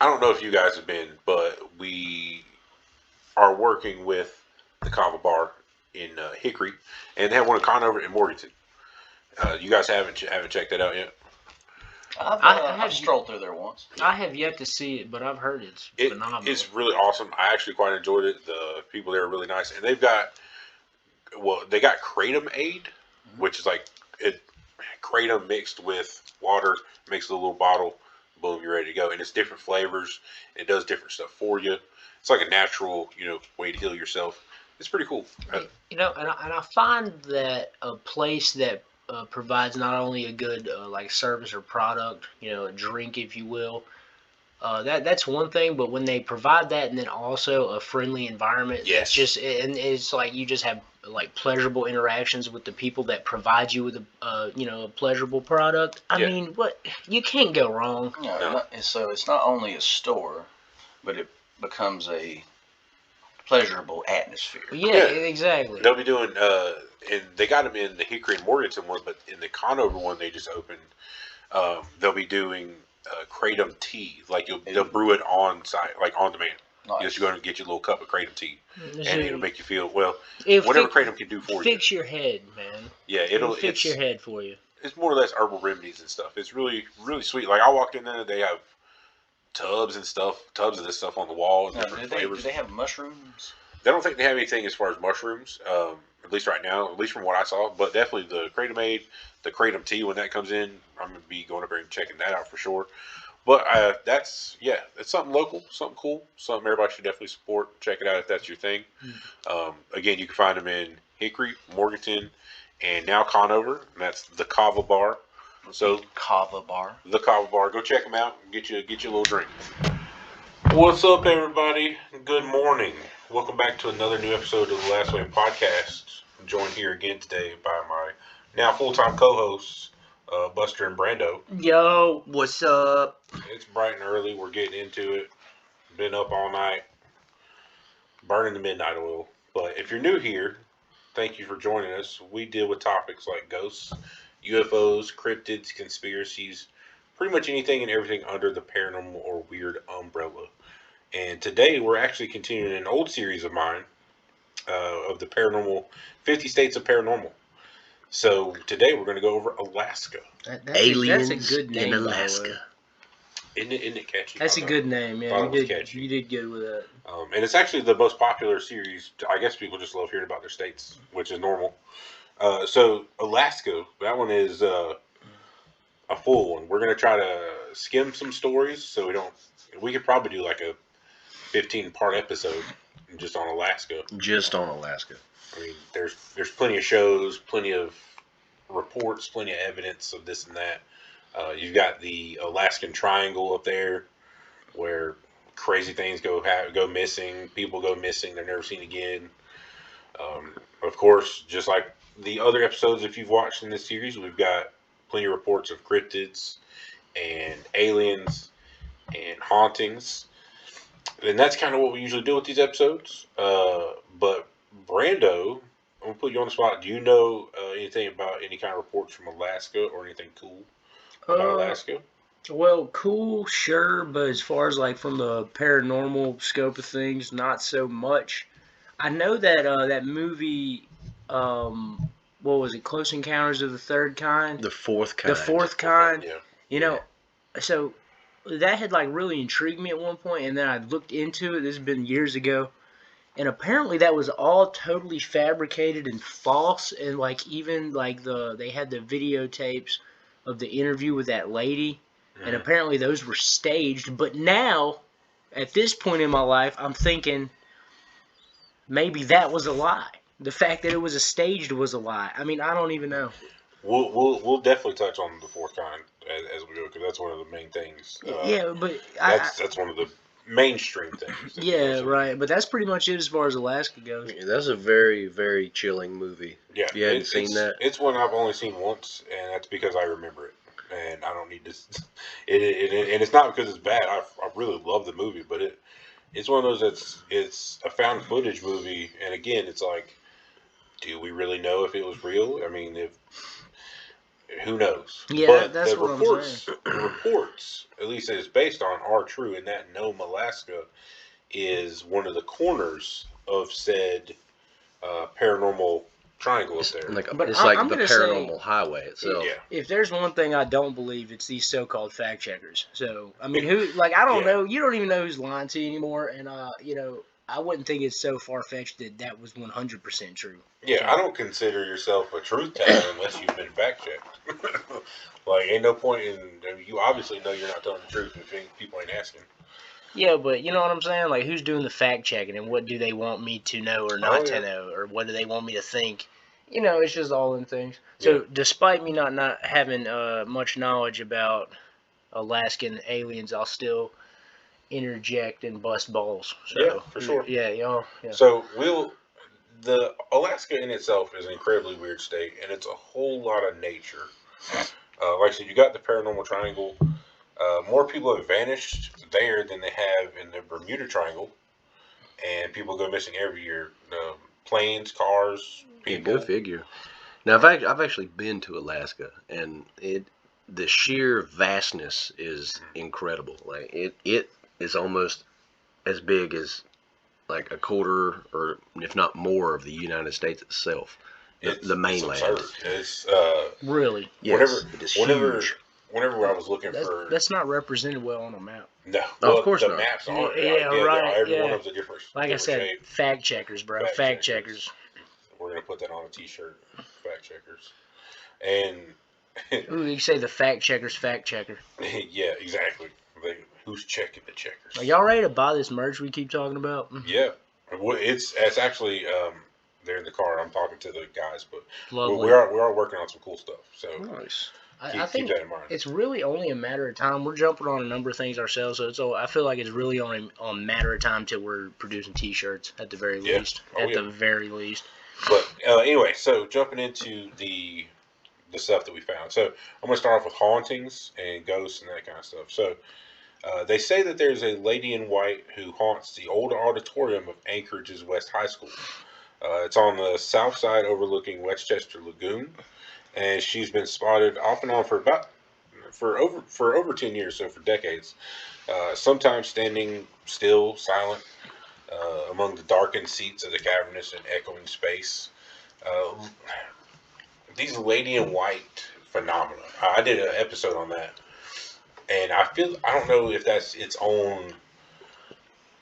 don't know if you guys have been, but we are working with the Kava Bar in Hickory, and they have one in Conover and Morganton. You guys haven't checked that out yet? I've strolled through there once. I have yet to see it, but I've heard it's phenomenal. It's really awesome. I actually quite enjoyed it. The people there are really nice, and they got Kratom Aid, which is like kratom mixed with water, mixed with a little bottle. Boom, you're ready to go, and it's different flavors. It does different stuff for you. It's like a natural, way to heal yourself. It's pretty cool. And I find that a place that provides not only a good like service or product, a drink, if you will, that's one thing. But when they provide that, and then also a friendly environment, yes, it's like you just have like pleasurable interactions with the people that provide you with a pleasurable product. I mean, what you can't go wrong. No. So it's not only a store, but it becomes a pleasurable atmosphere. Yeah, exactly. They'll be doing, and they got them in the Hickory and Morganton one, but in the Conover one they just opened, they'll be doing kratom tea. Like they'll brew it on site, like on demand. Nice. Just go and get your little cup of kratom tea, and it'll make you feel whatever kratom can do for you. Fix your head, man. Yeah, it'll fix your head for you. It's more or less herbal remedies and stuff. It's really, really sweet. Like I walked in there, they have tubs of this stuff on the wall. And different flavors. Do they have mushrooms? I don't think they have anything as far as mushrooms, at least right now, at least from what I saw. But definitely the Kratom Aid, the Kratom Tea, when that comes in, I'm going to be going up there and checking that out for sure. But it's something local, something cool, something everybody should definitely support. Check it out if that's your thing. Again, you can find them in Hickory, Morganton, and now Conover. And that's the Kava Bar. So Kava Bar. The Kava Bar. Go check them out and get you a little drink. What's up, everybody? Good morning. Welcome back to another new episode of the Last Wave Podcast. I'm joined here again today by my now full-time co-hosts, Buster and Brando. Yo, what's up? It's bright and early. We're getting into it. Been up all night, burning the midnight oil. But if you're new here, thank you for joining us. We deal with topics like ghosts, UFOs, cryptids, conspiracies, pretty much anything and everything under the paranormal or weird umbrella. And today we're actually continuing an old series of mine of the paranormal, 50 States of Paranormal. So today we're going to go over Alaska. Aliens that's a good name, in Alaska. Isn't it catchy? That's a good name, yeah. You did good with that. And it's actually the most popular series. I guess people just love hearing about their states, which is normal. So Alaska, that one is a full one. We're going to try to skim some stories so we could probably do like a 15-part episode just on Alaska. Just on Alaska. I mean, there's plenty of shows, plenty of reports, plenty of evidence of this and that. You've got the Alaskan Triangle up there, where crazy things go missing. People go missing; they're never seen again. Of course, just like the other episodes, if you've watched in this series, we've got plenty of reports of cryptids and aliens and hauntings, and that's kind of what we usually do with these episodes. But Brando, I'm gonna put you on the spot. Do you know anything about any kind of reports from Alaska or anything cool about Alaska? Well, cool, sure, but as far as like from the paranormal scope of things, not so much. I know that that movie, what was it? Close Encounters of the Third Kind. The Fourth Kind. The Fourth Kind. Yeah. So that had like really intrigued me at one point, and then I looked into it. This has been years ago. And apparently that was all totally fabricated and false. And like even like they had the videotapes of the interview with that lady. And apparently those were staged. But now, at this point in my life, I'm thinking maybe that was a lie. The fact that it was staged was a lie. I mean, I don't even know. We'll definitely touch on the Fourth Kind as we go, because that's one of the main things. But that's one of the mainstream things. Yeah, right. But that's pretty much it as far as Alaska goes. Yeah, that's a very, very chilling movie. Yeah, you haven't seen that? It's one I've only seen once, and that's because I remember it, and I don't need to. And it's not because it's bad. I really love the movie, but it's one of those it's a found footage movie, and again, it's like, do we really know if it was real? I mean, who knows? Yeah, but that's the what I'm reports, the reports, at least that it's based on, are true, and that Nome, Alaska, is one of the corners of said paranormal triangle up there. But It's like I'm the gonna say, paranormal highway itself. Yeah. if there's one thing I don't believe, it's these so-called fact checkers. So I mean, who like I don't Yeah. know. You don't even know who's lying to you anymore, and you know, I wouldn't think it's so far-fetched that that was 100% true. Yeah, So, I don't consider yourself a truth teller unless you've been fact checked. Like, ain't no point in. I mean, you obviously know you're not telling the truth if people ain't asking. Yeah, but you know what I'm saying? Like, who's doing the fact checking, and what do they want me to know or not to know, or what do they want me to think? You know, it's just all in things. So, despite me not having much knowledge about Alaskan aliens, I'll still interject and bust balls. So, Yeah, for sure. Yeah, y'all. Yeah. So the Alaska in itself is an incredibly weird state, and it's a whole lot of nature. Like I said, you got the paranormal triangle. More people have vanished there than they have in the Bermuda Triangle, and people go missing every year. Planes, cars, Yeah, people. go figure. Now I've actually been to Alaska, and the sheer vastness is incredible. Like it is almost as big as like a quarter, or if not more, of the United States itself. The mainland. It's Really? Yes, it is huge. whenever I was looking That's not represented well on a map. no, No, of course the not. maps aren't. Right. Every one of them's a different. Like I different said, shape. fact checkers, bro. Fact checkers. We're gonna put that on a T-shirt. Fact checkers, and Ooh, you say the fact checkers, fact checker. yeah, exactly. Who's checking the checkers? Are y'all ready to buy this merch we keep talking about? Yeah, it's actually they're in the car. I'm talking to the guys, but Lovely. we are working on some cool stuff. So Nice. I think keep that in mind. it's really only a matter of time. We're jumping on a number of things ourselves, so I feel like it's really only a matter of time till we're producing T-shirts at the very least. The very least. But anyway, so jumping into the stuff that we found. So I'm going to start off with hauntings and ghosts and that kind of stuff. So they say that there's a lady in white who haunts the old auditorium of Anchorage's West High School. It's on the south side overlooking Westchester Lagoon, and she's been spotted off and on for over 10 years, so for decades. Sometimes standing still, silent, among the darkened seats of the cavernous and echoing space. These lady in white phenomena. I did an episode on that, and I don't know if that's its own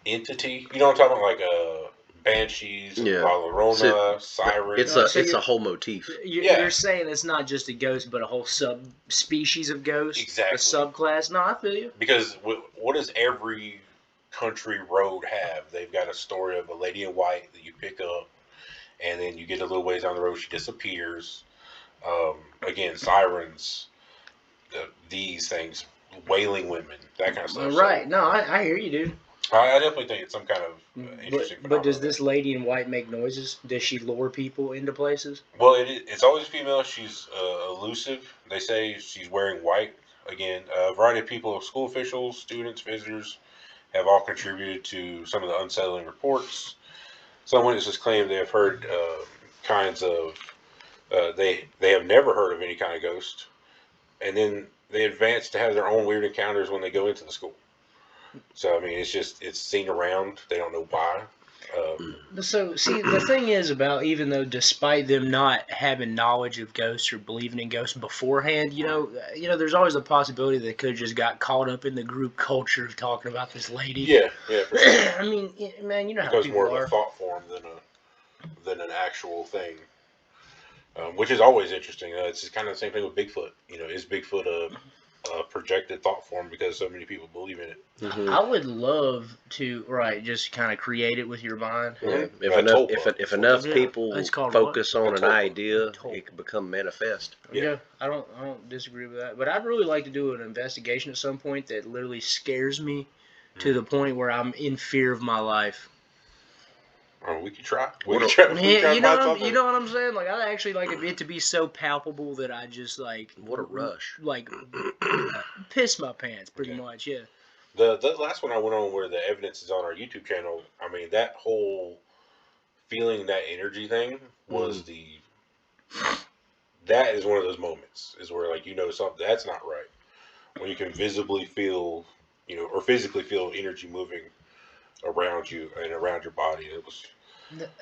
entity. You know what I'm talking about, like banshees, La Llorona, sirens. It's a whole motif. You're saying it's not just a ghost, but a whole subspecies of ghost. Exactly. A subclass. No, I feel you. Because what does every country road have? They've got a story of a lady in white that you pick up, and then you get a little ways down the road, she disappears. Again, sirens, these things, wailing women, that kind of stuff. Right. So, no, I hear you, dude. I definitely think it's some kind of interesting But does this lady in white make noises? Does she lure people into places? Well, it's always female. She's elusive. They say she's wearing white. Again, a variety of people, school officials, students, visitors, have all contributed to some of the unsettling reports. Some witnesses claim they have heard kinds of. They have never heard of any kind of ghost, and then they advance to have their own weird encounters when they go into the school. So I mean, it's seen around. They don't know why. So see, the thing is about, even though despite them not having knowledge of ghosts or believing in ghosts beforehand, you know, there's always a possibility they could have just got caught up in the group culture of talking about this lady. Yeah, for sure. I mean, man, you know how Because people more of a thought form than an actual thing. Which is always interesting. It's kind of the same thing with Bigfoot. You know, is Bigfoot a projected thought form because so many people believe in it? Mm-hmm. I would love to, just kind of create it with your mind. Yeah. Mm-hmm. If enough people focus on an idea, it can become manifest. Yeah, I don't disagree with that. But I'd really like to do an investigation at some point that literally scares me to the point where I'm in fear of my life. Oh, we could try. You know what I'm saying? Like, I actually like it to be so palpable that I just what a rush, piss my pants, pretty much. Yeah. The last one I went on where the evidence is on our YouTube channel. I mean, that whole feeling, that energy thing was the that is one of those moments is where like something that's not right when you can visibly feel or physically feel energy moving around you and around your body. It was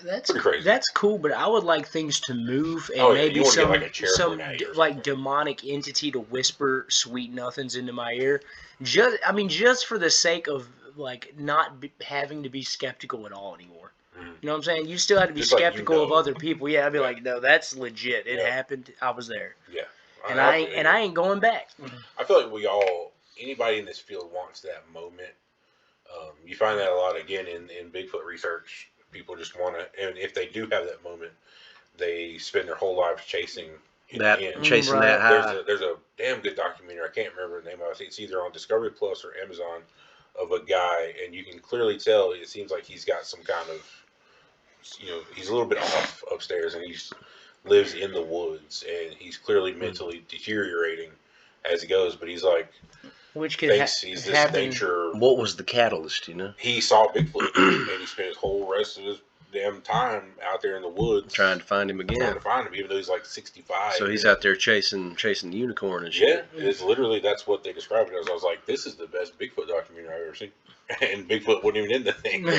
That's pretty crazy. That's cool, but I would like things to move and You maybe want to some get like a chair thrown at you or like something. demonic entity to whisper sweet nothings into my ear. Just for the sake of like not having to be skeptical at all anymore. Mhm. You know what I'm saying? You still have to be Just like skeptical of other people. Yeah, I'd be Yeah. like, no, that's legit. It Yeah. happened. I was there, Yeah, and I ain't going back. I feel like anybody in this field wants that moment. You find that a lot again in Bigfoot research. People just want to, and if they do have that moment, they spend their whole lives chasing That it in. chasing Right. that high. There's a damn good documentary. I can't remember the name of it. I think it's either on Discovery Plus or Amazon of a guy, and you can clearly tell it seems like he's got some kind of, he's a little bit off upstairs, and he lives in the woods, and he's clearly mentally deteriorating as he goes. But he's like, Which could thinks he's this happen. nature. What was the catalyst? You know, He saw Bigfoot, and he spent his whole rest of his damn time out there in the woods trying to find him trying again. to find him, even though he's like 65. So he's out there chasing the unicorn and shit. Yeah, it's literally that's what they described it as. I was like, this is the best Bigfoot documentary I've ever seen, and Bigfoot wasn't even in the thing.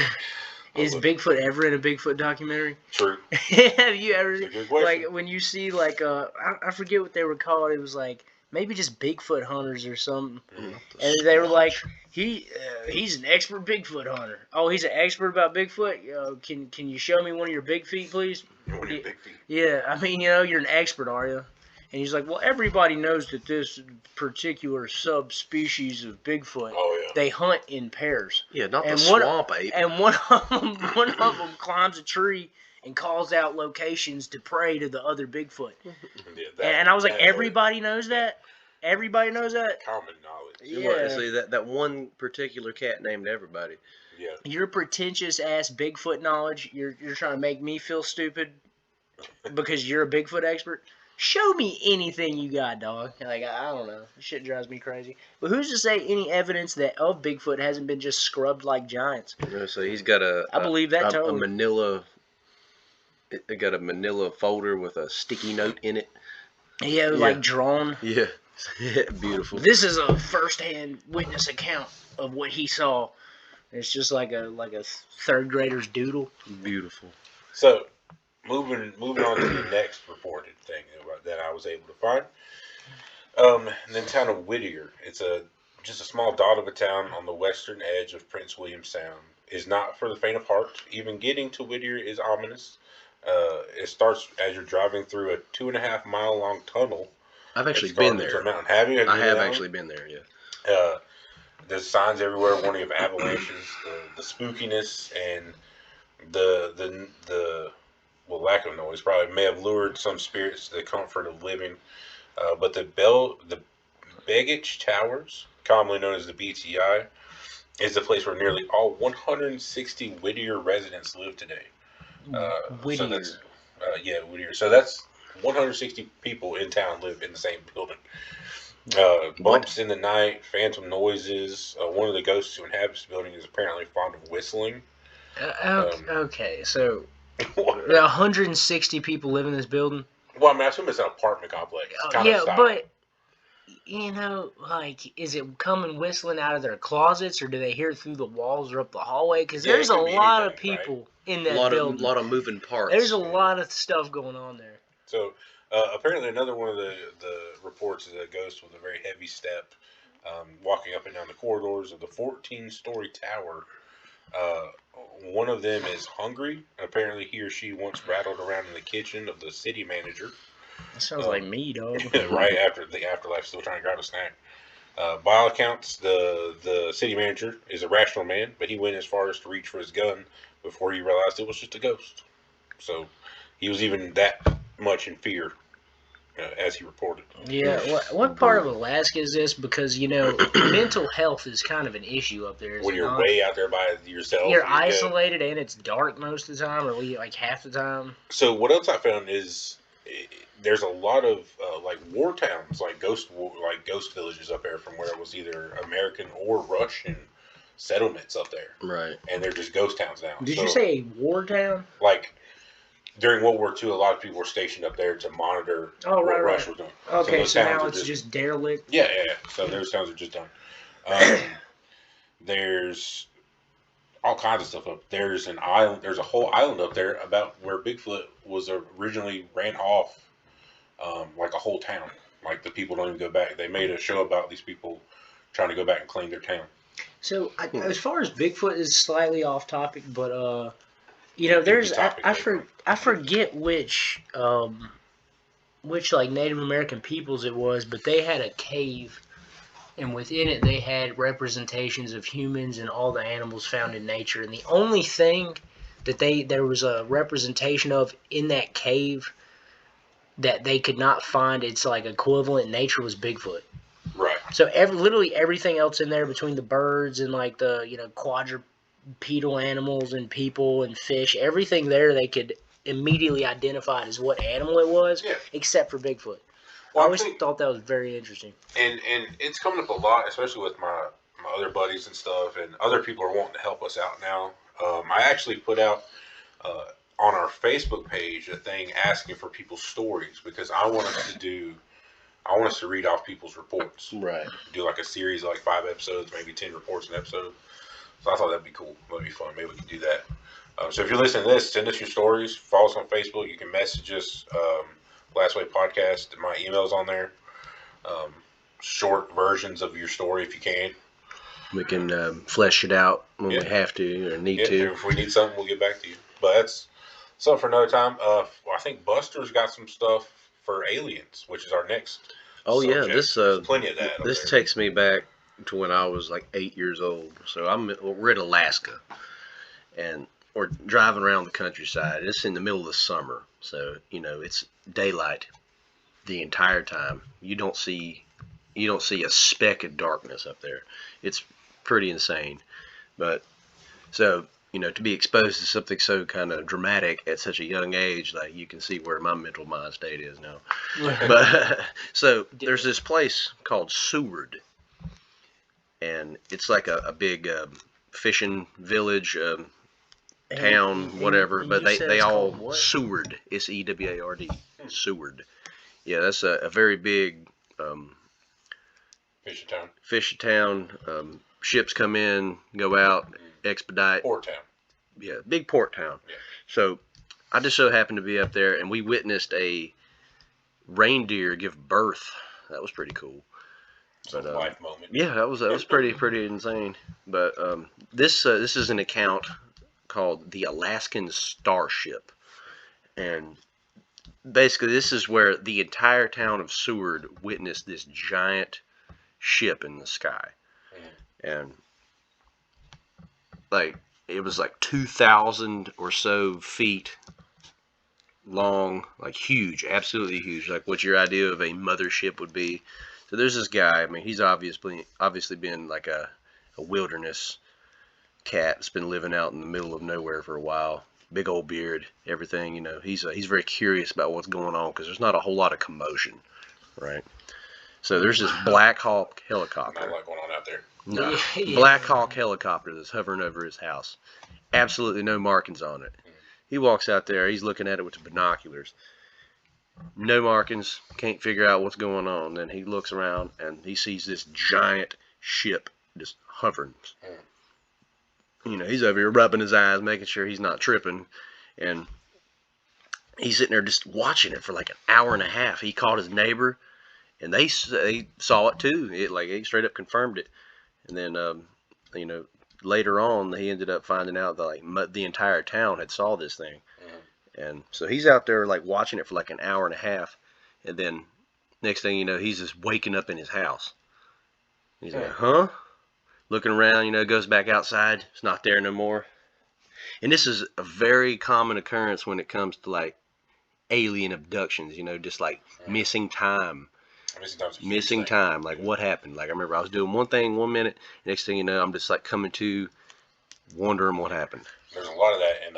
Is Bigfoot ever in a Bigfoot documentary? True. Have you ever That's a good question. like when you see like I forget what they were called. It was like maybe just Bigfoot hunters or something, and they were like he's an expert Bigfoot hunter. Oh, he's an expert about Bigfoot. Can you show me one of your big feet, please? One of your big feet. Yeah, I mean you're an expert, are you? And he's like, well, everybody knows that this particular subspecies of Bigfoot, Oh yeah. they hunt in pairs. Yeah, not And the swamp ape. And one of them climbs a tree and calls out locations to prey to the other Bigfoot. Yeah, And I was like, that's everybody knows that? Everybody knows that? common knowledge. Yeah. See that one particular cat named everybody. Yeah. Your pretentious ass Bigfoot knowledge, you're trying to make me feel stupid because you're a Bigfoot expert? Show me anything you got, dog. Like, I don't know. This shit drives me crazy. But who's to say any evidence that of Bigfoot hasn't been just scrubbed like giants? So he's got I believe that a totally. manila. It got a manila folder with a sticky note in it. Yeah, like drawn. Yeah, beautiful. This is a first-hand witness account of what he saw. It's just like a third grader's doodle. Beautiful. So, moving on to the next reported thing that I was able to find. The town of Whittier. It's just a small dot of a town on the western edge of Prince William Sound. Is not for the faint of heart. Even getting to Whittier is ominous. It starts as you're driving through a 2.5 mile long tunnel. I've actually been there. Have you? I have actually been there. Yeah. There's signs everywhere warning of avalanches, the spookiness, and the lack of noise probably may have lured some spirits to the comfort of living. But the Begich Towers, commonly known as the BTI, is the place where nearly all 160 Whittier residents live today. Whittier. So that's, Whittier. So that's 160 people in town live in the same building. Bumps in the night, phantom noises. One of the ghosts who inhabits the building is apparently fond of whistling. Okay, so there are 160 people live in this building. Well, I mean, I assume it's an apartment complex. Kind of style. But like, is it coming whistling out of their closets, or do they hear it through the walls or up the hallway? Because there's a lot of people in that building. A lot of moving parts. There's a lot of stuff going on there. So apparently, another one of the reports is a ghost with a very heavy step, walking up and down the corridors of the 14-story tower. One of them is hungry. Apparently, he or she once rattled around in the kitchen of the city manager. That sounds like me, dog. Right after the afterlife, still trying to grab a snack. By all accounts, the city manager is a rational man, but he went as far as to reach for his gun before he realized it was just a ghost. So he was even that much in fear, as he reported. Yeah, what part of Alaska is this? Because, mental health is kind of an issue up there. When you're way out there by yourself. You're isolated and it's dark most of the time, or like half the time. So what else I found is there's a lot of like war towns, like ghost villages up there from where it was either American or Russian settlements up there. Right. And they're just ghost towns now. Did you say a war town? Like during World War II, a lot of people were stationed up there to monitor Oh, what right, Russia right. was doing. Okay, those so towns now are it's just derelict. yeah. So those towns are just done. Um, there's all kinds of stuff up. There's an island. There's a whole island up there about where Bigfoot was originally ran off, like a whole town. Like the people don't even go back. They made a show about these people trying to go back and claim their town. So as far as Bigfoot is slightly off topic, but It'd there's be topic later. I forget which like Native American peoples it was, but they had a cave, and within it they had representations of humans and all the animals found in nature. And the only thing that there was a representation of in that cave that they could not find its like equivalent in nature was Bigfoot. Right. So literally everything else in there between the birds and like the quadrupedal animals and people and fish, everything there they could immediately identify as what animal it was, except for Bigfoot. I always thought that was very interesting. And it's coming up a lot, especially with my other buddies and stuff, and other people are wanting to help us out now. I actually put out on our Facebook page a thing asking for people's stories because I want us to read off people's reports. Right. Do like a series of like 5 episodes, maybe 10 reports an episode. So I thought that'd be cool. That'd be fun. Maybe we can do that. So if you're listening to this, send us your stories. Follow us on Facebook. You can message us. Last Way Podcast. My email's on there. Short versions of your story if you can. We can flesh it out when we have to or need to. If we need something, we'll get back to you. But that's something for another time. I think Buster's got some stuff for aliens, which is our next. Oh subject. yeah, this There's plenty of that. This takes me back to when I was like 8 years old. So we're in Alaska, and we're driving around the countryside. It's in the middle of the summer, so it's daylight the entire time. You don't see a speck of darkness up there. It's pretty insane. But so to be exposed to something so kind of dramatic at such a young age, like you can see where my mental mind state is now. But so there's this place called Seward, and it's like a big fishing village, town, whatever. But they all Seward. It's Eward. Seward. Yeah, that's a very big fishing town. Ships come in, go out, expedite. Port town. Yeah, big port town. Yeah. So I just so happened to be up there, and we witnessed a reindeer give birth. That was pretty cool. But life moment. Yeah, that was pretty insane. But this is an account called the Alaskan Starship, and basically this is where the entire town of Seward witnessed this giant ship in the sky, and like it was like 2,000 or so feet long, like huge, absolutely huge, like what your idea of a mothership would be. So there's this guy. I mean, he's obviously been like a wilderness cat that's been living out in the middle of nowhere for a while. Big old beard, everything. He's very curious about what's going on because there's not a whole lot of commotion, right? So there's this Black Hawk helicopter. Not a lot going on out there. No, Black Hawk helicopter that's hovering over his house. Absolutely no markings on it. He walks out there. He's looking at it with the binoculars. No markings. Can't figure out what's going on. Then he looks around and he sees this giant ship just hovering. He's over here rubbing his eyes, making sure he's not tripping, and he's sitting there just watching it for like an hour and a half. He called his neighbor, and they saw it too. It straight up confirmed it. And then later on, he ended up finding out that the entire town had saw this thing. And so he's out there like watching it for like an hour and a half, and then next thing you know, he's just waking up in his house. He's like, huh? Looking around, goes back outside. It's not there no more. And this is a very common occurrence when it comes to like alien abductions, just like missing time. Missing time. Like what happened? Like I remember I was doing one thing 1 minute. Next thing you know, I'm just like coming to wondering what happened. There's a lot of that in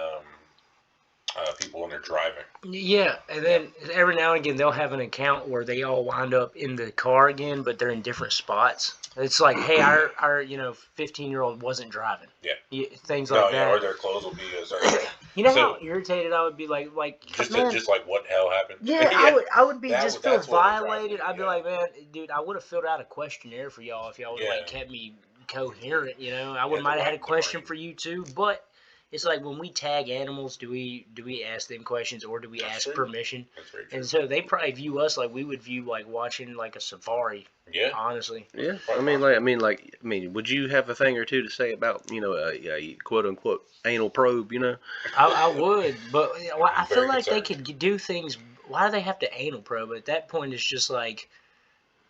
people when they're driving. Yeah, and then every now and again they'll have an account where they all wind up in the car again, but they're in different spots. It's like, hey, our 15-year-old wasn't driving. Yeah. Things like that. Or their clothes will be a certain way. You know So- how irritated I would be, like Just man, just like what the hell happened? yeah, I would be just feel that's what would drive me, violated. I'd be yeah. like, man, dude, I would have filled out a questionnaire for y'all if y'all would Yeah. like kept me coherent. You know, I Yeah, would the might have had a right question brain. for you too, but. It's like when we tag animals, do we ask them questions or do we That's ask true. permission? That's very true. And so they probably view us like we would view like watching like a safari. Yeah. Honestly. Yeah, Quite I mean, would you have a thing or two to say about, you know, a quote unquote anal probe, you know? I would, but I feel Very like they concerned. could do things. Why do they have to anal probe? At that point, it's just like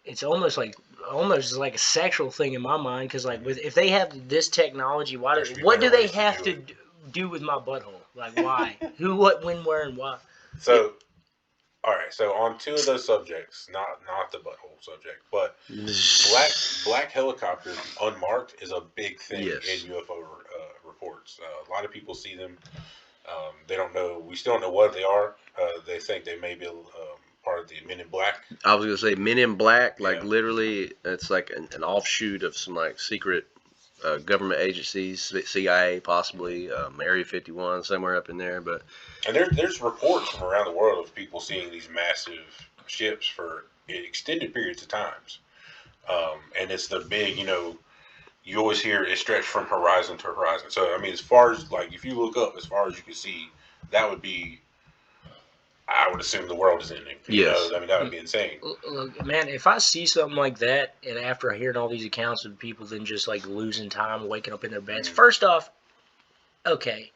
it's almost like a sexual thing in my mind. Because like if they have this technology, There should be what do better they ways to have do to it. do with my butthole? Like why? Who, what, when, where, and why? So, all right. So on two of those subjects, not the butthole subject, but black helicopters unmarked is a big thing Yes. in UFO reports. A lot of people see them. They don't know. We still don't know what they are. They think they may be part of the Men in Black. I was gonna say Men in Black, like Yeah. literally, it's like an offshoot of some like secret government agencies, CIA possibly, Area 51, somewhere up in there. But And there's reports from around the world of people seeing these massive ships for extended periods of times. And it's the big, you always hear it stretched from horizon to horizon. So, I mean, as far as, like, if you look up, as far as you can see, that would be, I would assume the world is ending. Yes. I mean, that would be insane. Look, man, if I see something like that, and after hearing all these accounts of people then just like losing time, waking up in their beds, first off, okay,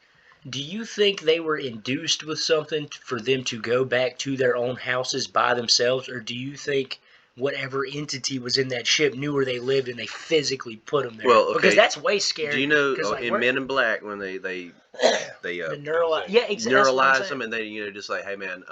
do you think they were induced with something for them to go back to their own houses by themselves, or do you think whatever entity was in that ship knew where they lived and they physically put them there? Well, okay. Because that's way scary. do you know 'Cause, like, in we're- Men in Black when they the Insane. yeah, exactly. neuralize them and they, you know, just like, hey man,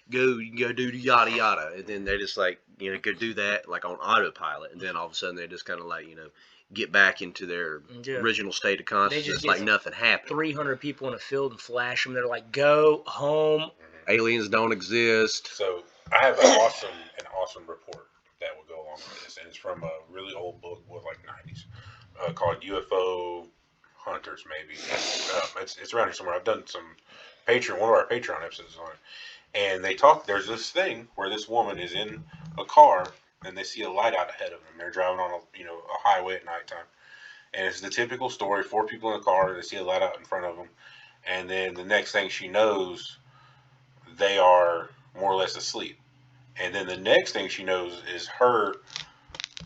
you can go do the yada yada, and then they just like, you know, go do that like on autopilot, and then all of a sudden they just kind of like, you know, get back into their Yeah. original state of They consciousness just like get nothing happened. 300 people in a field and flash them. They're like, go home. Aliens don't exist. So, I have an awesome report that will go along with this. And it's from a really old book, like 90s, called UFO Hunters, maybe. It's around here somewhere. I've done one of our Patreon episodes on it. And there's this thing where this woman is in a car and they see a light out ahead of them. They're driving on a highway at nighttime. And it's the typical story, 4 people in the car, they see a light out in front of them. And then the next thing she knows, they are more or less asleep. And then the next thing she knows is her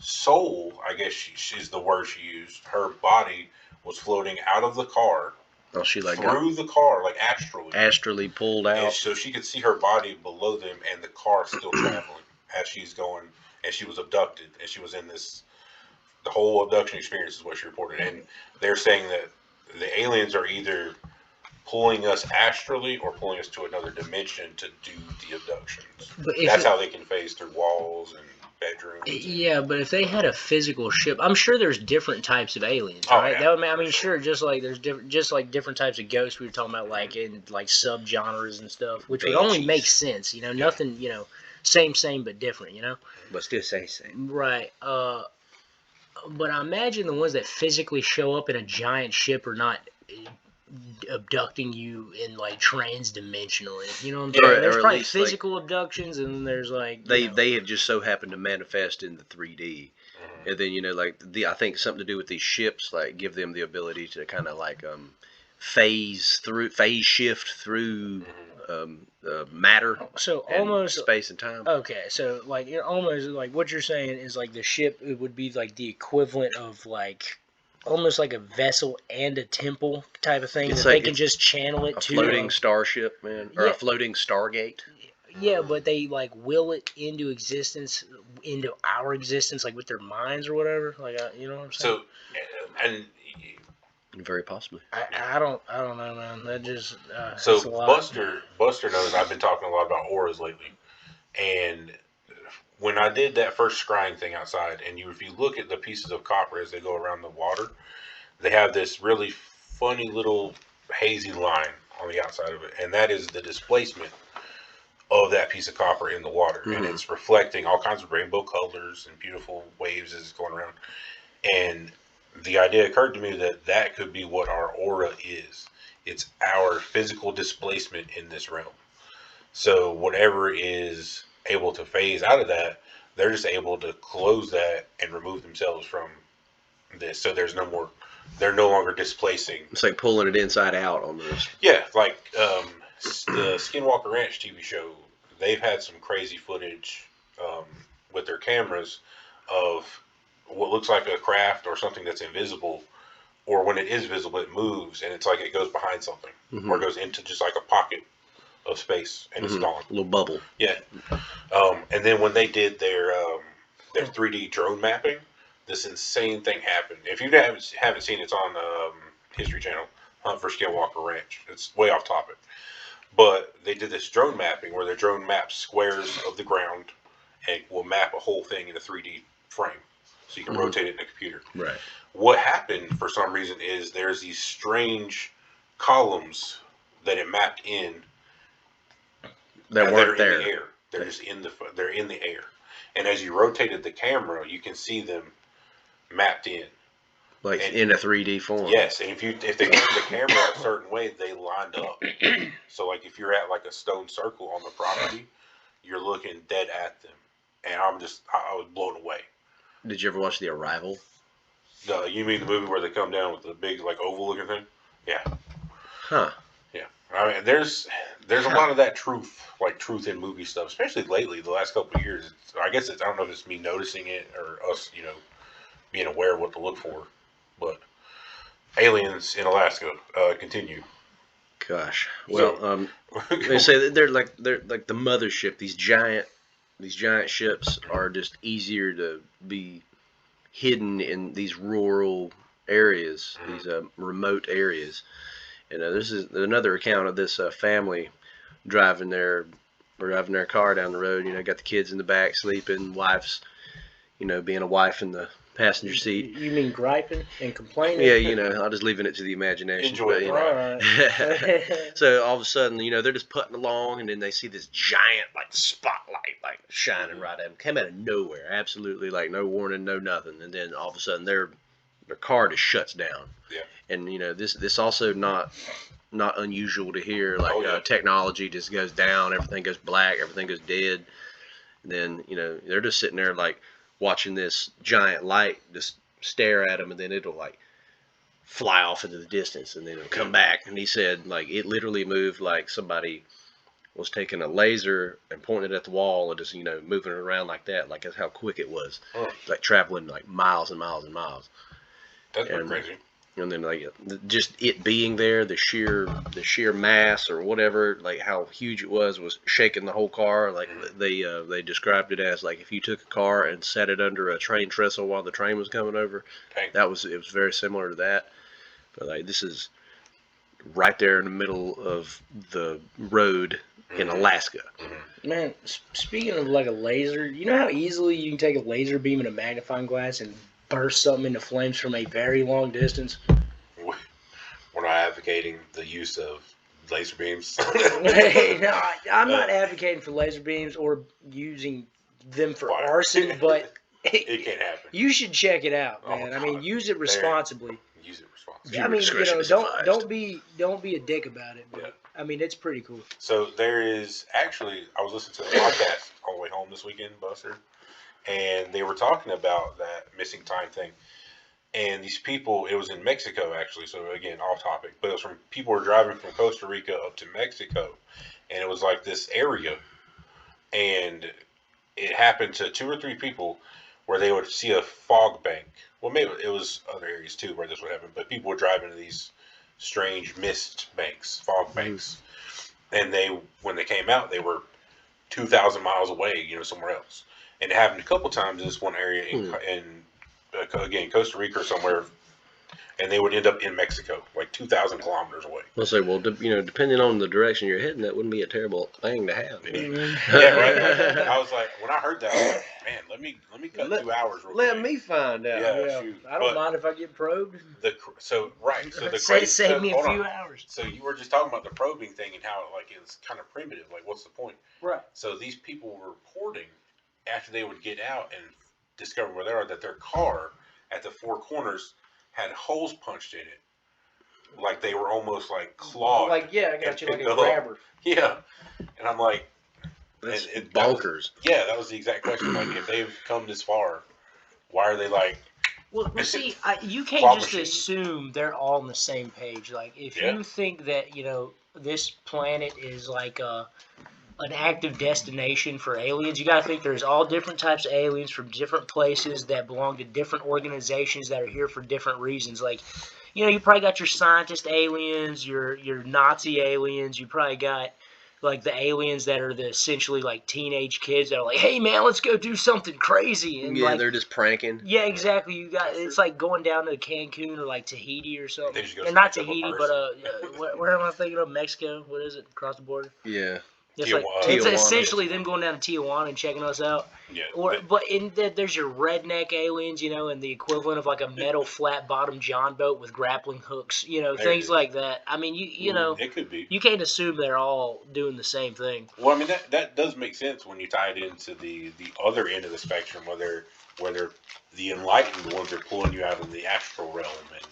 soul, I guess she's the word she used, her body was floating out of the car, Oh, she like got through the car, like astrally. astrally pulled And out. so she could see her body below them and the car still traveling as she's going, and she was abducted, and she was in this, the whole abduction experience is what she reported. And they're saying that the aliens are either pulling us astrally or pulling us to another dimension to do the abductions. But if That's it- how they can phase through walls and bedrooms. Yeah, but if they had a physical ship, I'm sure there's different types of aliens, Oh, right? yeah. That would, I mean, sure, just like there's different types of ghosts we were talking about, like in like subgenres and stuff, which would only Banshees. make sense, nothing, same but different, But still say same. right? But I imagine the ones that physically show up in a giant ship are not abducting you in like trans-dimensionally. You know what I'm Yeah, saying? or There's at probably least, like, physical abductions, and then there's like They have just so happened to manifest in the 3D. And then, like I think something to do with these ships, like give them the ability to kind of like phase shift through matter so and almost space and time. okay. So like you're almost like what you're saying is like the ship, it would be like the equivalent of like almost like a vessel and a temple type of thing It's that like they can just channel it A to floating starship, man, or Yeah. a floating Stargate. Yeah, but they like will it into existence, into our existence, like with their minds or whatever. Like, you know what I'm saying? So, and Very possibly. I don't know, man. That just so it's a lot. Buster knows I've been talking a lot about auras lately, and when I did that first scrying thing outside, and if you look at the pieces of copper as they go around the water, they have this really funny little hazy line on the outside of it, and that is the displacement of that piece of copper in the water, and it's reflecting all kinds of rainbow colors and beautiful waves as it's going around. And the idea occurred to me that could be what our aura is. It's our physical displacement in this realm. So whatever is able to phase out of that, they're just able to close that and remove themselves from this. So there's no more. They're no longer displacing. It's like pulling it inside out almost. Yeah, like the Skinwalker Ranch TV show. They've had some crazy footage with their cameras of what looks like a craft or something that's invisible, or when it is visible, it moves and it's like it goes behind something, or goes into just like a pocket of space and it's gone. A little bubble. Yeah. And then when they did their 3D drone mapping, this insane thing happened. If you haven't seen it, it's on History Channel, Hunt for Skinwalker Ranch. It's way off topic. But they did this drone mapping where the drone maps squares of the ground and will map a whole thing in a 3D frame. So you can rotate it in a computer. Right. What happened for some reason is there's these strange columns that it mapped in that weren't there. In the air. They're just they're in the air. And as you rotated the camera, you can see them mapped in. Like in a 3D form. Yes, and if they turned the camera a certain way, they lined up. So like if you're at like a stone circle on the property, you're looking dead at them. And I was blown away. Did you ever watch The Arrival? You mean the movie where they come down with the big like oval looking thing? Yeah. Huh. Yeah. I mean, there's a lot of that truth in movie stuff, especially lately, the last couple of years. I guess I don't know if it's me noticing it or us, being aware of what to look for. But aliens in Alaska, continue. Gosh. Well, they say that they're like the mothership. These giant ships are just easier to be hidden in these rural areas, these remote areas. And this is another account of this family driving their car down the road. Got the kids in the back sleeping, wife's, being a wife in the passenger seat. You mean griping and complaining? Yeah, I'll just leaving it to the imagination. Enjoy it. Right. So all of a sudden, they're just putting along, and then they see this giant spotlight shining right at them. Came out of nowhere, absolutely no warning, no nothing. And then all of a sudden, their car just shuts down. Yeah. And this also not unusual to hear. Technology just goes down, everything goes black, everything goes dead. And then they're just sitting there watching this giant light just stare at them, and then it'll fly off into the distance, and then it'll come back. And he said it literally moved like somebody was taking a laser and pointing it at the wall and just moving it around like that. That's how quick it was. Traveling miles and miles and miles. That's pretty crazy. And then just it being there, the sheer mass or whatever, how huge it was shaking the whole car. They described it as if you took a car and set it under a train trestle while the train was coming over. Dang. It was very similar to that. But this is right there in the middle of the road in Alaska. Man, speaking of a laser, you know how easily you can take a laser beam and a magnifying glass and burst something into flames from a very long distance? We're not advocating the use of laser beams. No, I'm not advocating for laser beams or using them for Fire. arson, but it can't happen. you should check it out, man. God. use it responsibly. Use it responsibly. I mean, discretion is don't advised. don't be a dick about it. But, it's pretty cool. So there is actually, I was listening to a podcast on the way home this weekend, Buster, and they were talking about that missing time thing. And these people, it was in Mexico actually, so again, off topic, but it was from people were driving from Costa Rica up to Mexico, and it was this area, and it happened to 2 or 3 people where they would see a fog bank. Well, maybe it was other areas too where this would happen, but people would drive into these strange mist banks, fog banks, and when they came out, they were 2,000 miles away, somewhere else. And it happened a couple times in this one area in again, Costa Rica or somewhere, and they would end up in Mexico, 2,000 kilometers away. I'll say, well, depending on the direction you're heading, that wouldn't be a terrible thing to have. Yeah, right. I was when I heard that, I was man, let me cut 2 hours. Real Let quick. me find out. Yeah, shoot. I don't mind if I get probed. So the crazy Save me a hold few on. hours. So you were just talking about the probing thing and how it's kind of primitive. What's the point? Right. So these people were reporting after they would get out and discover where they are that their car at the 4 corners had holes punched in it like they were almost like clawed. Like, yeah, I got you like a picked up. grabber. Yeah, and I'm like, That's that bonkers. that was the exact question. Like, if they've come this far, why are they like? Well, see, you Claw can't just machine. assume they're all on the same page. Like, if Yeah. you think that, you know, this planet is like an active destination for aliens, you got to think there's all different types of aliens from different places that belong to different organizations that are here for different reasons. Like, you know, you probably got your scientist aliens, your Nazi aliens. You probably got like the aliens that are the essentially like teenage kids that are like, hey man, let's go do something crazy. And Yeah, like, they're just pranking. yeah, exactly. You got That's it's true. like going down to Cancun or like Tahiti or something. They just go Or not smack up a Tahiti, person. but where am I thinking of? Mexico? What is it? Across the border? Yeah. It's like Tijuana. it's Tijuana. essentially them going down to Tijuana and checking us out. Yeah, Or but there's your redneck aliens, you know, and the equivalent of like a metal flat bottom John boat with grappling hooks, you know, There it things is. like that. I mean, you know, it could be. you can't assume they're all doing the same thing. Well, I mean that does make sense when you tie it into the other end of the spectrum, whether the enlightened ones are pulling you out of the astral realm and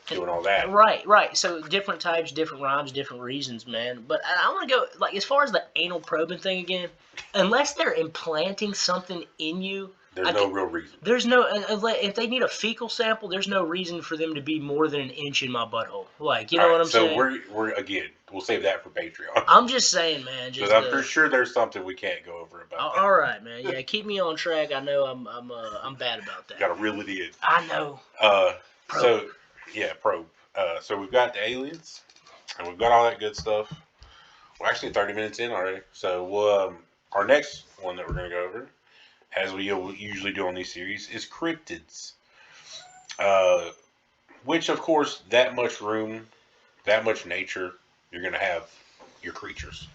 doing all that. Right. So different types, different rhymes, different reasons, man. But I want to go like as far as the anal probing thing again. Unless they're implanting something in you, There's no real reason. there's no. If they need a fecal sample, there's no reason for them to be more than an inch in my butthole. Like, you know what I'm saying? So we're again, we'll save that for Patreon. I'm just saying, man. Because Just I'm pretty sure there's something we can't go over about. That. all right, man. Yeah, keep me on track. I know I'm bad about that. Got to reel it in. I know. Probe. So yeah, probe. So we've got the aliens, and we've got all that good stuff. We're actually 30 minutes in already. So we'll, our next one that we're going to go over, as we usually do on these series, is cryptids. Which, of course, that much room, that much nature, you're going to have your creatures.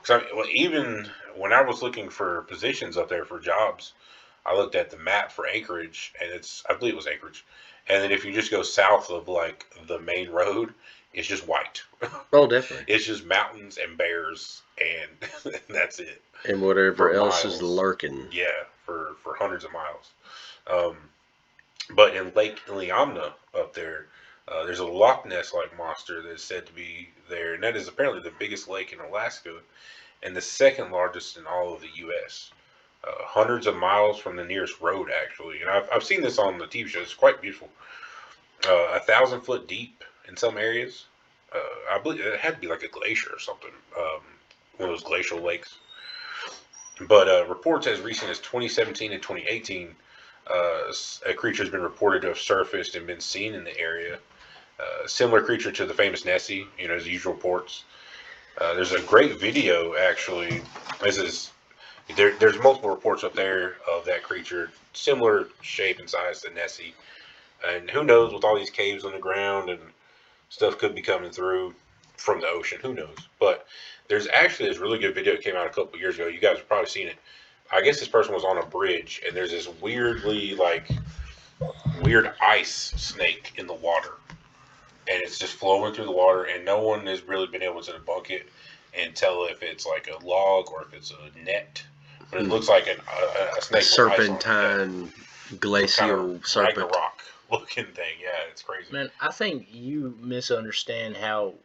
So even when I was looking for positions up there for jobs, I looked at the map for Anchorage, and I believe it was Anchorage. And then if you just go south of like the main road, it's just white. Oh, definitely. It's just mountains and bears, and that's it. And whatever For else miles. is lurking. Yeah, for hundreds of miles. But in Lake Iliamna up there, there's a Loch Ness-like monster that's said to be there, and that is apparently the biggest lake in Alaska and the second largest in all of the U.S. Hundreds of miles from the nearest road, actually. And I've seen this on the TV show. It's quite beautiful. 1,000 foot deep in some areas. I believe it had to be like a glacier or something. One of those glacial lakes. But reports as recent as 2017 and 2018, a creature has been reported to have surfaced and been seen in the area. Similar creature to the famous Nessie, as usual reports. There's a great video, actually. There's multiple reports up there of that creature, similar shape and size to Nessie. And who knows, with all these caves on the ground and stuff could be coming through from the ocean. Who knows? But there's actually this really good video that came out a couple years ago. You guys have probably seen it. I guess this person was on a bridge, and there's this weird ice snake in the water. And it's just flowing through the water, and no one has really been able to debunk it and tell if it's like a log or if it's a net. But it looks like a snake. A serpentine, glacial serpent. Ragnarok looking thing. Yeah, it's crazy. Man, I think you misunderstand how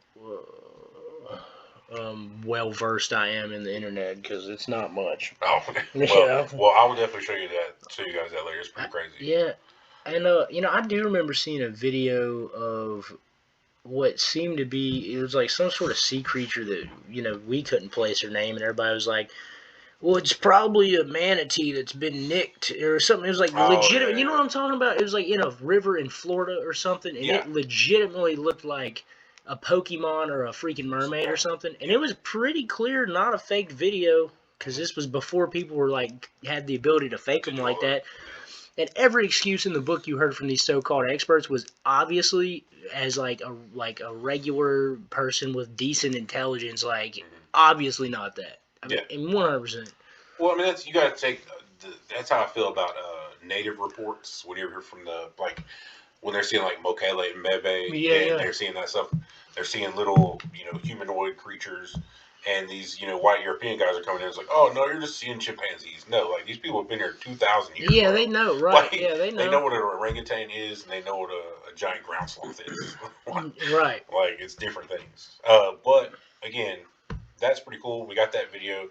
well versed I am in the internet, because it's not much. Oh, Yeah. well, I will definitely show you guys that later. It's pretty crazy. Yeah, and I do remember seeing a video of what seemed to be, it was like some sort of sea creature that we couldn't place her name, and everybody was like, well, it's probably a manatee that's been nicked or something. It was like legitimate. Yeah. You know what I'm talking about? It was like in a river in Florida or something, and it legitimately looked like a Pokemon or a freaking mermaid or something. And it was pretty clear, not a faked video, because this was before people were like had the ability to fake them like that. And every excuse in the book you heard from these so-called experts was obviously as like a regular person with decent intelligence, like obviously not that. I mean, 100%. Well, I mean, you got to take. That's how I feel about native reports. When you hear from when they're seeing like Mokele and Mbebe, and they're seeing that stuff. They're seeing little, humanoid creatures, And these, white European guys are coming in. It's like, oh no, you're just seeing chimpanzees. No, like these people have been here 2,000 years. Yeah, bro. they know, right? Like, Yeah, they They know know. what an orangutan is, and they know what a giant ground sloth is. Right. Like it's different things. But again, that's pretty cool. We got that video.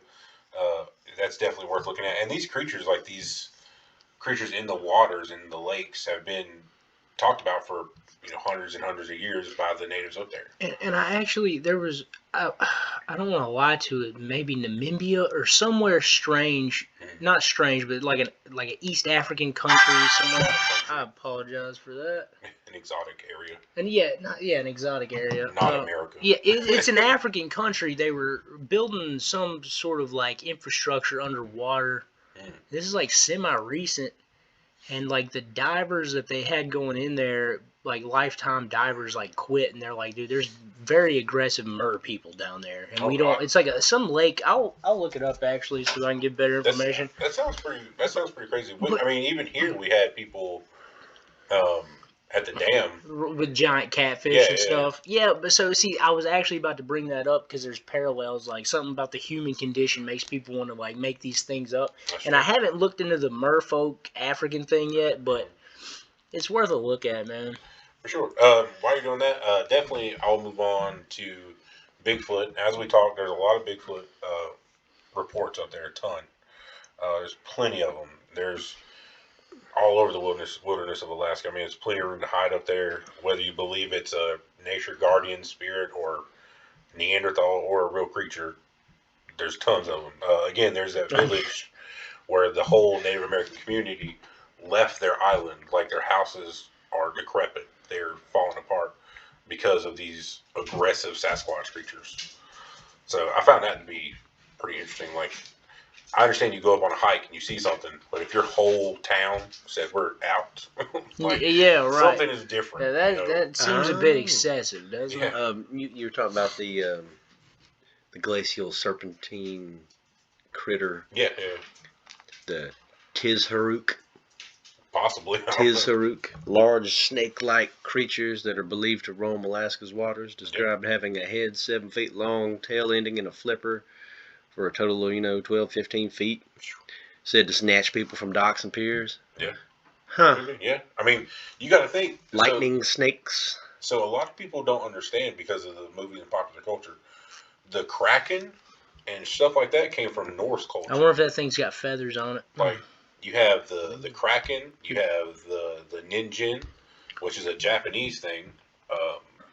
That's definitely worth looking at. And these creatures, like these creatures in the waters and the lakes, have been talked about for hundreds and hundreds of years by the natives up there. And I actually, there was, I don't want to lie to it, maybe Namibia or somewhere strange, not strange, but like an East African country somewhere. I apologize for that. An exotic area. And an exotic area. Not America. Yeah, it's an African country. They were building some sort of like infrastructure underwater. This is like semi-recent. And like the divers that they had going in there, like lifetime divers, like quit, and they're like, dude, there's very aggressive mer people down there, and we don't. It's like some lake. I'll look it up actually so I can get better information. That sounds pretty crazy. I mean, even here we had people at the dam with giant catfish and stuff. Yeah, but so see, I was actually about to bring that up because there's parallels. Like something about the human condition makes people want to like make these things up. And I haven't looked into the merfolk African thing yet, but it's worth a look at, man. For sure. While you're doing that, definitely I'll move on to Bigfoot. As we talk, there's a lot of Bigfoot reports out there, a ton. There's plenty of them. There's all over the wilderness of Alaska. I mean, it's plenty of room to hide up there, whether you believe it's a nature guardian spirit or Neanderthal or a real creature. There's tons of them. Again, there's that village where the whole Native American community left their island, like their houses are decrepit. They're falling apart because of these aggressive Sasquatch creatures. So I found that to be pretty interesting. Like, I understand you go up on a hike and you see something, but if your whole town said we're out, like, yeah, right, something is different. Yeah, that seems a bit excessive, doesn't it? You're talking about the glacial serpentine critter. Yeah. The Tizharuk. Possibly. Tizharuk, large snake-like creatures that are believed to roam Alaska's waters, described having a head 7 feet long, tail ending in a flipper, for a total of 12, 15 feet. Said to snatch people from docks and piers. Yeah. Huh. Yeah. I mean, you got to think. Lightning snakes. So a lot of people don't understand because of the movies and popular culture. The Kraken and stuff like that came from Norse culture. I wonder if that thing's got feathers on it. Like, you have the Kraken, you have the Ninjin, which is a Japanese thing,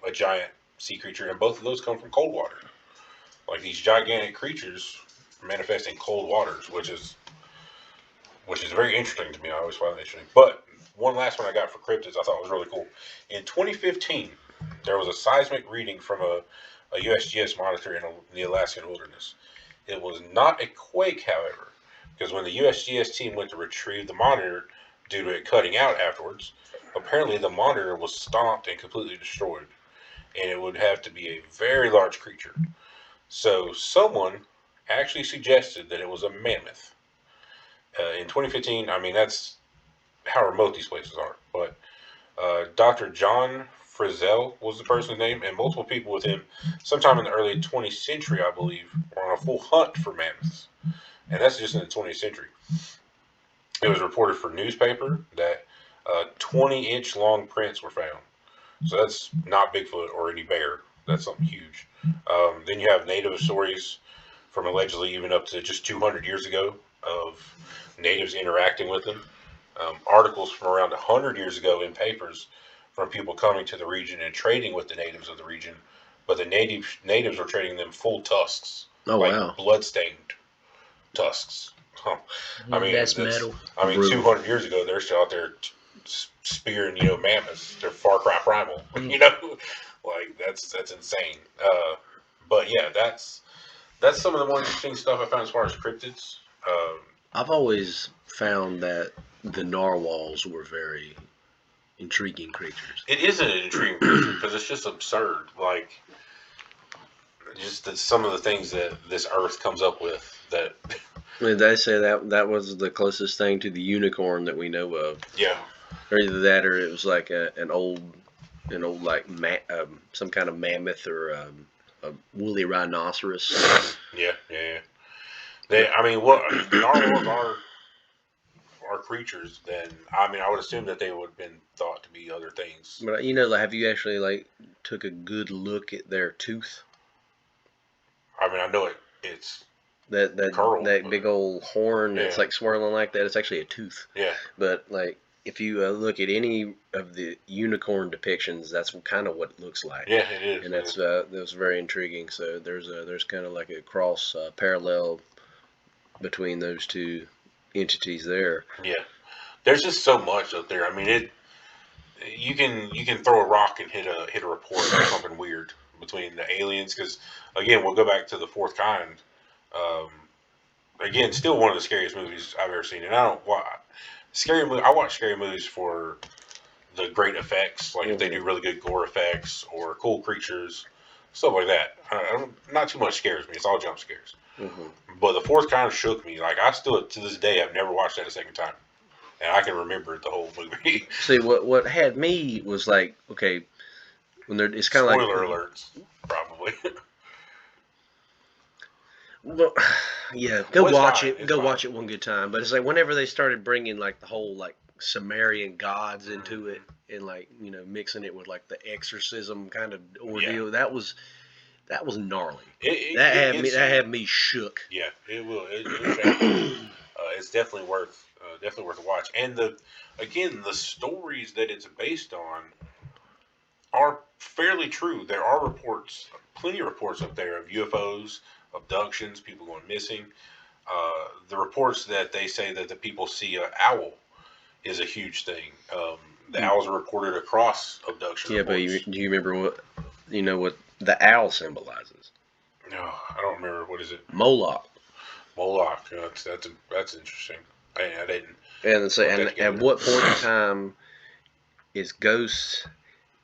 a giant sea creature, and both of those come from cold water. Like these gigantic creatures manifest in cold waters, which is very interesting to me. I always find that interesting. But one last one I got for cryptids I thought was really cool. In 2015, there was a seismic reading from a USGS monitor in the Alaskan wilderness. It was not a quake, however, because when the USGS team went to retrieve the monitor due to it cutting out afterwards, apparently the monitor was stomped and completely destroyed, and it would have to be a very large creature. So someone actually suggested that it was a mammoth. In 2015, I mean, that's how remote these places are. But Dr. John Frizzell was the person's name, and multiple people with him, sometime in the early 20th century, I believe, were on a full hunt for mammoths. And that's just in the 20th century. It was reported for newspaper that 20-inch long prints were found. So that's not Bigfoot or any bear. That's something huge. Then you have native stories from allegedly even up to just 200 years ago of natives interacting with them. Articles from around 100 years ago in papers from people coming to the region and trading with the natives of the region. But the natives were trading them full tusks. Oh, like wow. Blood-stained tusks. I mean, that's metal. I mean, 200 years ago, they're still out there spearing, mammoths. They're Far Cry Primal. Like that's insane. But yeah, that's some of the more interesting stuff I found as far as cryptids. I've always found that the narwhals were very intriguing creatures. It is an intriguing creature because it's just absurd. Like, just some of the things that this Earth comes up with that. I mean, they say that was the closest thing to the unicorn that we know of. Yeah. Or either that, or it was like an old like some kind of mammoth or woolly rhinoceros. Yeah. I mean, what narwhals are creatures? Then I mean, I would assume that they would have been thought to be other things. But like, have you actually like took a good look at their tooth? I mean, I know it's That curled, that but- big old horn that's Yeah. like swirling like that. It's actually a tooth. Yeah. But like, if you look at any of the unicorn depictions, that's kind of what it looks like. Yeah, it is. And that's very intriguing. So there's kind of like a cross parallel between those two entities there. Yeah. There's just so much up there. I mean, you can throw a rock and hit a report or something weird between the aliens. Because again, we'll go back to the Fourth Kind. Again, still one of the scariest movies I've ever seen. And I watch scary movies for the great effects, like if they do really good gore effects or cool creatures, stuff like that. Not too much scares me. It's all jump scares. Mm-hmm. But the Fourth Kind shook me. Like I still, to this day, I've never watched that a second time, and I can remember the whole movie. See, what had me was like, okay, when it's kind of like Spoiler alerts, probably. Well, yeah, go Well, it's watch fine, it. it's Go fine. watch it one good time. But it's like whenever they started bringing like the whole like Sumerian gods into it and like mixing it with like the exorcism kind of ordeal, that was gnarly. That had me shook. Yeah, it will. It's definitely worth a watch. And the stories that it's based on are fairly true. There are plenty of reports up there of UFOs, abductions, people going missing. The reports that they say that the people see an owl is a huge thing. The owls are reported across abduction. Yeah, reports. but do you remember what the owl symbolizes? No, I don't remember. What is it? Moloch. Moloch. That's interesting. I didn't. And so, put that and together. at what point in time is ghosts,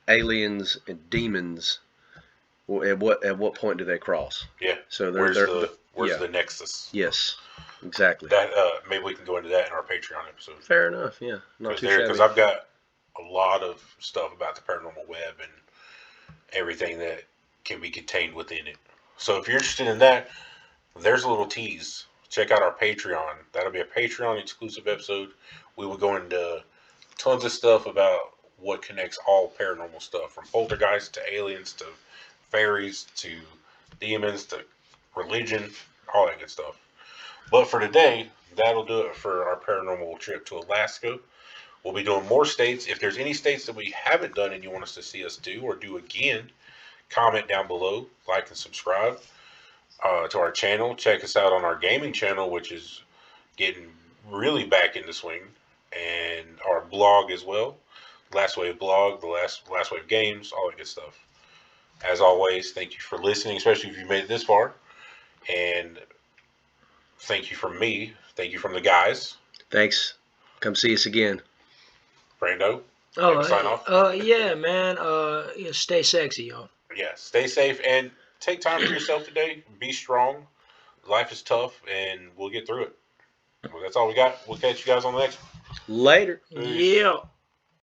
aliens, and demons? At what point do they cross? Yeah. So Where's yeah. the nexus? Yes, exactly. That maybe we can go into that in our Patreon episode. Fair enough. Yeah, not too Because shabby. I've got a lot of stuff about the paranormal web and everything that can be contained within it. So if you're interested in that, there's a little tease. Check out our Patreon. That'll be a Patreon exclusive episode. We will go into tons of stuff about what connects all paranormal stuff, from poltergeists to aliens to fairies to demons to religion, all that good stuff. But for today, that'll do it for our paranormal trip to Alaska. We'll be doing more states. If there's any states that we haven't done and you want us to see us do or do again, comment down below, like and subscribe to our channel. Check us out on our gaming channel, which is getting really back into swing, and our blog as well. Last Wave Blog, the Last Wave Games, all that good stuff. As always, thank you for listening, especially if you made it this far. And thank you from me. Thank you from the guys. Thanks. Come see us again. Brando. Oh, sign off. Yeah, man. Stay sexy, y'all. Yeah, stay safe and take time for yourself today. Be strong. Life is tough, and we'll get through it. Well, that's all we got. We'll catch you guys on the next one. Later. Peace. Yeah.